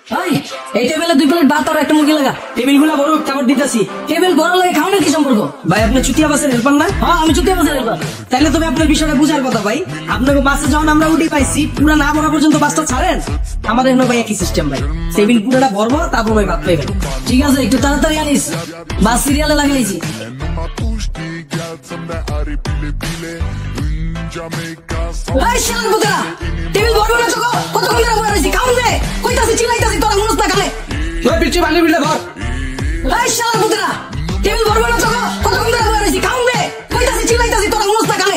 ভাই এই টেবিলে 2 প্লেট ভাত আর একটা মুরগি লাগা। টেবিল গুলা বড় খাবার দিতেছি। টেবিল বড় লাগে খাওয়ানোর কি সম্পর্ক? ভাই আপনি চুতিয়া বাসের হেল্পার না? হ্যাঁ আমি চুতিয়া বাসের হেল্পার। তাহলে তুমি আপনার বিষয়টা বুঝার কথা ভাই। আপনাকে বাসে যখন আমরা উঠে পাইছি পুরা না ভরা পর্যন্ত বাসটা ছাড়েন। আমাদের এখানে ভাই একই সিস্টেম ভাই। টেবিল পুরোটা ভরবো তারপর ভাই ভাত পাইবেন। ঠিক আছে একটু তাড়াতাড়ি আনিস, বাস সিরিয়ালে লাগাইছি। এই শালার পুতরা, টেবিল ভরবো না চোখো, কতক্ষণ ধরে বসে আছি, খাওন দে, কইতাছি চিল্লাইতাছি তোরা মনস না খালে। ভাই পিচ্ছি বালি বিলে ভর। এই শালার পুতরা, টেবিল ভরবো না চোখো, কতক্ষণ ধরে বসে আছি, খাওন দে, কইতাছি চিল্লাইতাছি তোরা মনস না খালে।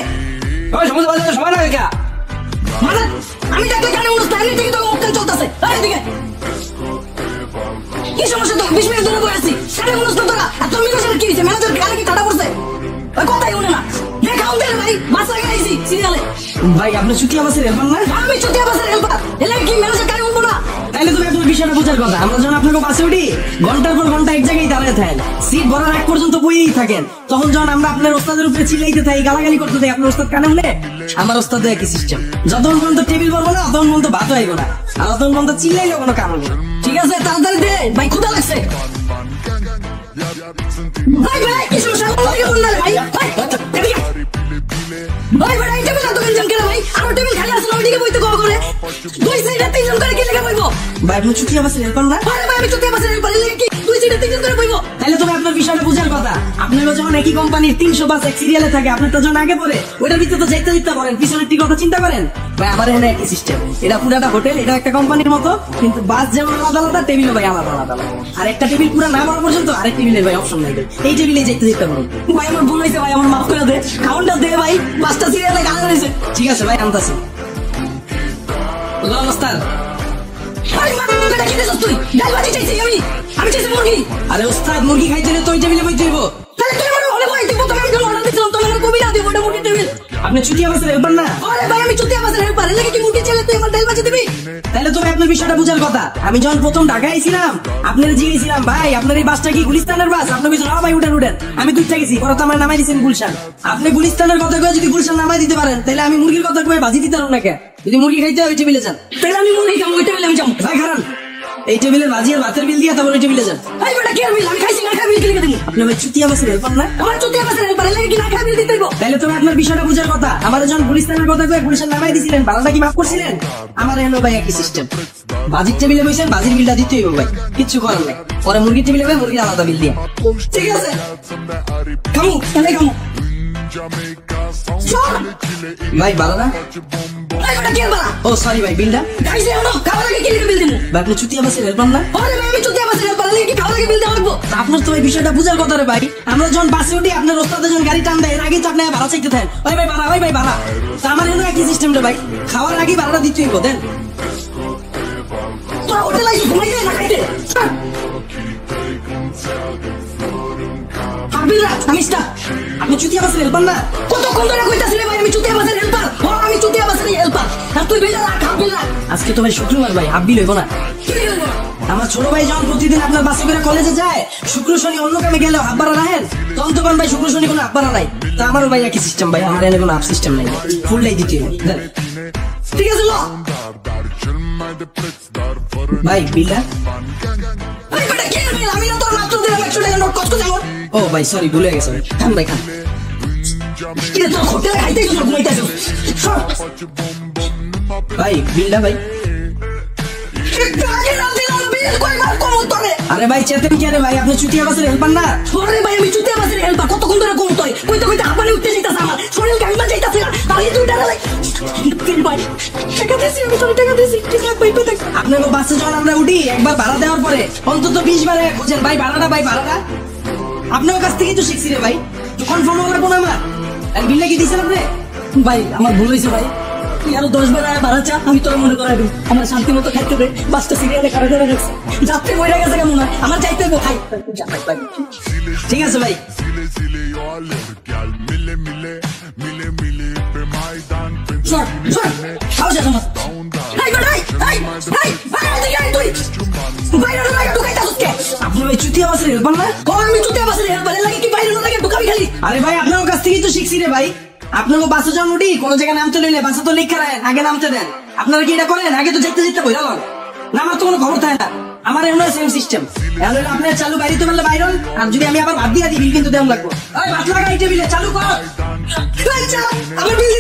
ভাই সমস্যা বাজারে সময় লাগে কে? মানে আমি দেখলে কানে মনস না, এমনি থেকে তোর মুখ চলতেছে। এই এদিকে কি সমস্যা তো? 20 মিনিট ধরে বসে আছি, কানে মনস না তোরা। আর তোর মিনার সাথে কি হয়েছে? ম্যানেজার কানে কি কাটা পড়ছে? ওই কথাই উঠে না। দে খাওন দে ভাই, বাস লাগাইছি সিরিয়ালে। ভাই আপনি চুতিয়া বাসের হেল্পার না? আমি চুতিয়া বাসের হেল্পার, এলে কি ম্যানেজার কানে উঠবো না? তাহলে তুমি আপনার বিষয়টা বোঝার কথা। আমরা যখন আপনাকে বাসে উঠি ঘন্টার পর ঘন্টা এক জায়গায় দাঁড়িয়ে থাকেন, সিট ভরার আগ পর্যন্ত বইয়েই থাকেন। তখন যখন আমরা আপনার ওস্তাদের উপরে চিল্লাইতে থাকি, গালাগালি করতে থাকি, আপনার ওস্তাদ কানে উঠে আমার ওস্তাদ একই সিস্টেম। যতক্ষণ পর্যন্ত টেবিল ভরবো না ততক্ষণ পর্যন্ত ভাত হইব না, আর ততক্ষণ পর্যন্ত চিল্লাইলেও কোনো কারণ নেই। ঠিক আছে তাড়াতাড়ি দে ভাই, ক্ষুধা লাগছে। ভাই ভাই কি সমস্যা? ভাই ভাই ভাই এই টেবিল তো গঞ্জাম কেন ভাই? আমার টেবিল খালি আছে, ওইদিকে বইতে কো করে দুই সাইডে 3 জন করে কি লেখা বইবো? ভাই আপনি চুতিয়া বাসের হেল্পার না? আরে ভাই আমি চুতিয়া বাসের হেল্পার, এলে কি দুই সাইডে 3 জন করে বইবো? তাহলে তুমি আপনার বিষয়টা বোঝার কথা। আপনারও যখন একই কোম্পানির 300 বাস এক সিরিয়ালে থাকে, আপনার তো যখন আগে পড়ে ওইটার ভিতরে তো যাইতে দিতে পারেন, পিছনের টিকটটা চিন্তা করেন। ভাই আমার এখানে একই সিস্টেম। এটা পুরাটা হোটেল, এটা একটা কোম্পানির মতো, কিন্তু বাস যেমন আলাদা আলাদা, টেবিলও ভাই আলাদা আলাদা। আর একটা টেবিল পুরো না ভরা পর্যন্ত আরেক টেবিলে ভাই অপশন নাই, এই টেবিলে যাইতে দিতে পারেন। ভাই আমার ভুল হয়েছে ভাই, আমার মাফ করে দে, কাউন্টার দে ভাই, 5টা সিরিয়ালে গান হয়েছে। ঠিক আছে ভাই আনতাছি। নমস্কার। আরে মা বেটা কি দিছস তুই? ডাল ভাজি চাইছি আমি চাইছি মুরগি। আরে ওস্তাদ মুরগি খাইতে হলে তো ওই টেবিলে বইতে হইব। তাহলে তুই আমার হলে ভাই দিব, তুমি আমি তো অর্ডার দিছিলাম, তুমি আমার কবি না দিব, ওটা মুরগি টেবিল। আপনি চুতিয়া বাসের হেল্পার না? আরে ভাই আমি চুতিয়া বাসের হেল্পার, এলে কি মুরগি চাইলে তুই আমার ডাল ভাজি দিবি? তাহলে তুমি আপনার বিষয়টা বুঝার কথা। আমি যখন প্রথম ঢাকায় ছিলাম আপনার জিজ্ঞেসছিলাম, ভাই আপনার এই বাসটা কি গুলিস্তানের বাস? আপনি বলছেন হ্যাঁ ভাই উঠেন উঠেন। আমি দুধ গেছি, পরে তো আমার নামাই দিচ্ছেন গুলশান। আপনি গুলিস্তানের কথা কয়ে যদি গুলশান নামাই দিতে পারেন, তাহলে আমি মুরগির কথা কয়ে ভাজি দিতে পারবো না কে? যদি মুরগি খাইতে হয় ওই টেবিলে যান। তাহলে আমি মুরগি খাবো, ওই টেবিলে আমি যাবো। ভাই খারান, এই টেবিলের ভাজি আর ভাতের বিল দিয়ে তারপর ওই টেবিলে যান। এই বেটা কি বিল? আমি খাইছি না, খাই বিল কি লিখে দিবি? আপনি ভাই চুতিয়া বাসের হেল্পার না? আমার চুতিয়া বাসের হেল্পার, এলে কি না খাই বিল দিতে হইব? তাহলে তুমি আপনার বিষয়টা বুঝার কথা। আমাদের যখন গুলিস্তানের কথা কয়ে গুলশান নামাই দিছিলেন, ভাড়াটা কি মাফ করছিলেন? আমার এখানে ভাই একই সিস্টেম। ভাজির টেবিলে বসেন, ভাজির বিলটা দিতে হইব ভাই, কিচ্ছু করার নাই। পরে মুরগির টেবিলে ভাই মুরগির আলাদা বিল দিয়ে। ঠিক আছে খামু, এলে খামু। চল ভাই ভালো না? এই বেটা কি বালা? ও সরি ভাই, বিলটা খাইছে না, খাওয়ার আগে কি লিখে বিল দিমু? ভাই আপনি চুতিয়া বাসের হেল্পার না? আরে ভাই আমি চুতিয়া বাসের হেল্পার, এলে কি খাওয়ার আগে বিল দেওয়া লাগবো? আপনার তো এই বিষয়টা বুঝার কথা রে ভাই। আমরা যখন বাসে উঠি আপনার ওস্তাদের যখন গাড়ি টান দেয়, এর আগে তো আপনি ভাড়া চাইতে থাকেন, ভাই ভাই ভাড়া, ভাই ভাই ভাড়া। তা আমার এখানে একই সিস্টেম রে ভাই, খাওয়ার আগে ভাড়াটা দিতে হইব। দেন তোরা হোটেল আইছিস ঘুমাইতে না খাইতে? আবিরা আমি স্টাফ। আপনি চুতিয়া বাসের হেল্পার না? কতক্ষণ ধরে কইতাছিস ভাই আমি চুতিয়া বাসের হেল্পার? আমি চুতিয়া বাসের হেল্পার, আর তুই বিল রাখ, খাবি না। আজকে তো ভাই শুক্রবার ভাই, হাফ বিল হইব না? কি হইলো? আমার ছোট ভাই যখন প্রতিদিন আপনার বাসে করে কলেজে যায়, শুক্র শনি অন্য কামে গেলেও হাফ ভাড়া রাখেন, তখন তো ভাই শুক্র শনি কোনো হাফ ভাড়া নাই। তা আমারও ভাই একই সিস্টেম ভাই, আমার এখানে কোনো হাফ সিস্টেম নাই, ফুলটাই দিতে হবে। দেন ঠিক আছে ল ভাই বিলটা। এই বেটা কি বিল? আমি না তোর মাত্র দিলাম 100 টাকা নোট, কষ্ট দেবো। ও ভাই সরি, ভুলে গেছে ভাই। খান ভাই খান। কি রে তোর হোটেলে খাইতে গেছিস ঘুমাইতেছিস? ভাই বিলটা ভাই। একটু আগে না দিলাম বিল, কয়বার কমন তোরে? আরে ভাই চেতেন কি? আরে ভাই আপনি চুতিয়া বাসের হেল্পার না? আরে ভাই আমি চুতিয়া বাসের হেল্পার, কতক্ষণ ধরে কমন তোরে? কইতে কইতে হাঁপানি উঠতে যাইতাছে, আমার শরীর গাইমা যাইতাছে না। আর এই দুইটা লাগে তিন ভাই টাকা দিছি, আমি তোর টাকা দিছি, ঠিক আছে ভাই পেতে। আপনার বাসে যখন আমরা উঠি একবার ভাড়া দেওয়ার পরে অন্তত 20 বারে বুঝেন ভাই ভাড়াটা, ভাই ভাড়াটা আপনার কাছ থেকেই তো শিখছি রে ভাই। কনফার্ম হওয়া লাগবো না আমার? আর বিলটা কি দিচ্ছেন আপনি? ভাই আমার ভুল হয়েছে ভাই, তুই আরো 10 বার ভাড়া চা, আমি তোর মনে করাই দিই। আমার শান্তি মতো খাইতে দে, বাসটা সিরিয়ালে কারা ধরে রাখছে, যাত্রী বইরা গেছে কেমন না, আমার চাইতে হইব খাই। ঠিক আছে ভাই। সর সর খাও যা তোমার। এই বেটা এই তুই বাইরে না লাগে ঢুকাইতাছিস কে? আপনি ভাই চুতিয়া বাসের হেল্পার না? আমি চুতিয়া বাসের হেল্পার, লাগে কি বাইরে না লাগে ঢুকাবি খালি? আরে ভাই আপনার কাছ থেকেই তো শিখছি রে ভাই। আপনাকে বাসে যখন উঠি কোনো জায়গায় নামতে লইলে বাসে তো লিখে রাখেন, আগে নামতে দেন। আপনারা কি এটা করেন? আগে তো যেতে যেতে বইরা লন। না আমার তো কোনো খবর থাকে না, আমার এমন সেম সিস্টেম। এখন হলো আপনার চালু বাইরে তো বললে বাইরন, আর যদি আমি আবার বাদ দিয়ে দিই বিল কিন্তু দেওয়া লাগবো। ওই ভাত লাগা এই টেবিলে চালু কর। আচ্ছা, আমার বিল